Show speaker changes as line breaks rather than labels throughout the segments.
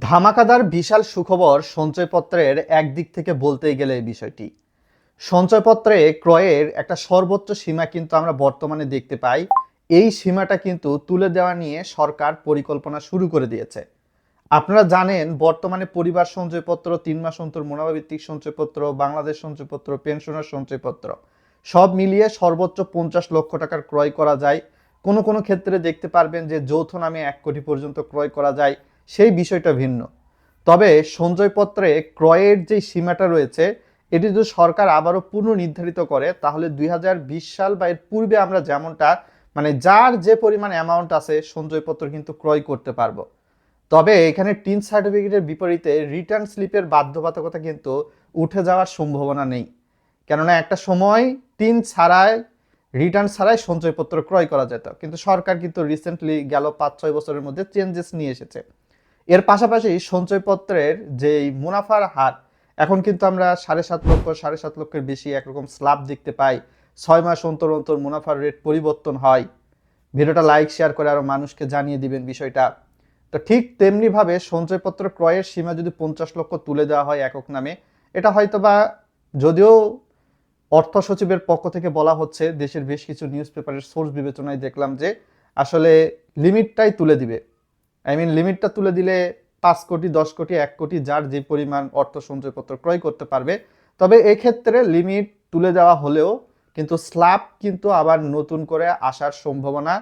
ধামাকাদার বিশাল সুখবর সঞ্চয়পত্রের একদিক থেকে বলতেই গেলে এই বিষয়টি। সঞ্চয়পত্রে ক্রয়ের একটা সর্বোচ্চ সীমা কিন্তু আমরা বর্তমানে দেখতে পাই। এই সীমাটা কিন্তু তুলে দেওয়া নিয়ে সরকার পরিকল্পনা শুরু করে দিয়েছে। আপনারা জানেন বর্তমানে পরিবার সঞ্চয়পত্র, 3 মাস অন্তর মুনাফাভিত্তিক সঞ্চয়পত্র, বাংলাদেশ সঞ্চয়পত্র, পেনশনার সঞ্চয়পত্র সব মিলিয়ে সর্বোচ্চ 50 লক্ষ টাকার ক্রয় করা যায়। কোনো কোনো ক্ষেত্রে দেখতে পারবেন যে যৌথ নামে 1 কোটি পর্যন্ত ক্রয় করা যায়, সেই বিষয়টা ভিন্ন। তবে সঞ্চয়পত্রে ক্রয়ের যে সীমাটা রয়েছে, এটি যদি সরকার আবারও পুনর্নির্ধারিত করে তাহলে 2020 সাল বা এর পূর্বে আমরা যেমনটা যার যে পরিমাণ অ্যামাউন্ট আছে সঞ্চয়পত্র কিন্তু ক্রয় করতে পারবো। তবে এখানে টিন সার্টিফিকেটের বিপরীতে রিটার্ন স্লিপের বাধ্যবাধকতা কিন্তু উঠে যাওয়ার সম্ভাবনা নেই। কেননা একটা সময় টিন ছাড়াই, রিটার্ন ছাড়াই সঞ্চয়পত্র ক্রয় করা যেত, কিন্তু সরকার কিন্তু রিসেন্টলি গেল 5-6 বছরের মধ্যে চেঞ্জেস নিয়ে এসেছে। এর পাশাপাশি সঞ্চয়পত্রের যেই মুনাফার হার, এখন কিন্তু আমরা 7.5 লক্ষ, 7.5 লক্ষের বেশি একরকম স্ল্যাব দেখতে পাই। 6 মাস অন্তর অন্তর মুনাফার রেট পরিবর্তন হয়। ভিডিওটা লাইক শেয়ার করে আরো মানুষকে জানিয়ে দিবেন বিষয়টা। তো ঠিক তেমনিভাবে সঞ্চয়পত্র ক্রয়ের সীমা যদি 50 লক্ষ তুলে দেওয়া হয় একক নামে, এটা হয়তোবা, যদিও অর্থ সচিবের পক্ষ থেকে বলা হচ্ছে, দেশের বেশ কিছু নিউজ পেপারের সোর্স বিবেচনায় দেখলাম যে আসলে লিমিটটাই তুলে দিবে। লিমিটটা তুলে দিলে 5 কোটি, 10 কোটি, 1 কোটি, যার যে পরিমাণ অর্থ সঞ্চয়পত্র ক্রয় করতে পারবে। তবে এক্ষেত্রে লিমিট তুলে দেওয়া হলেও কিন্তু স্ল্যাব কিন্তু আবার নতুন করে আসার সম্ভাবনা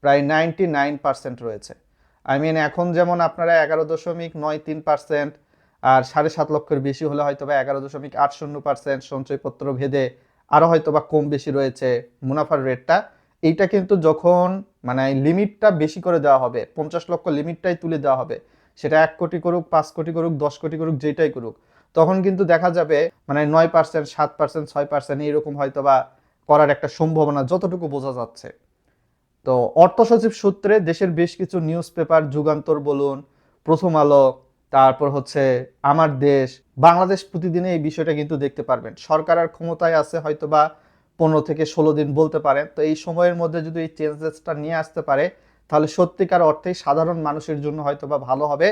প্রায় 99% রয়েছে। এখন যেমন আপনারা 11.93%, আর 7.5 লক্ষের বেশি হলে হয়তো বা 11.80% সঞ্চয়পত্র ভেদে আরো হয়তো বা কম বেশি রয়েছে মুনাফার রেটটা। এইটা কিন্তু যখন লিমিটটা বেশি করে দেওয়া হবে, 50 লক্ষ লিমিটটাই তুলে দেওয়া হবে, সেটা 1 কোটি করুক, 5 কোটি করুক, 10 কোটি করুক, যেটাই করুক, তখন কিন্তু দেখা যাবে 9%, 7%, 6% এইরকম হয়তো বা করার একটা সম্ভাবনা যতটুকু বোঝা যাচ্ছে। তো অর্থ সচিব সূত্রে দেশের বেশ কিছু নিউজ পেপার, যুগান্তর বলুন, প্রথম আলো, তারপর হচ্ছে আমার দেশ, বাংলাদেশ প্রতিদিনে এই বিষয়টা কিন্তু দেখতে পারবেন। সরকার আর ক্ষমতায় আছে হয়তোবা 15 থেকে 16 দিন বলতে পারেন। তো এই সময়ের মধ্যে যদি এই চেঞ্জেসটা নিয়ে আসতে পারে তাহলে সত্যিকার অর্থেই সাধারণ মানুষের জন্য হয়তোবা ভালো হবে।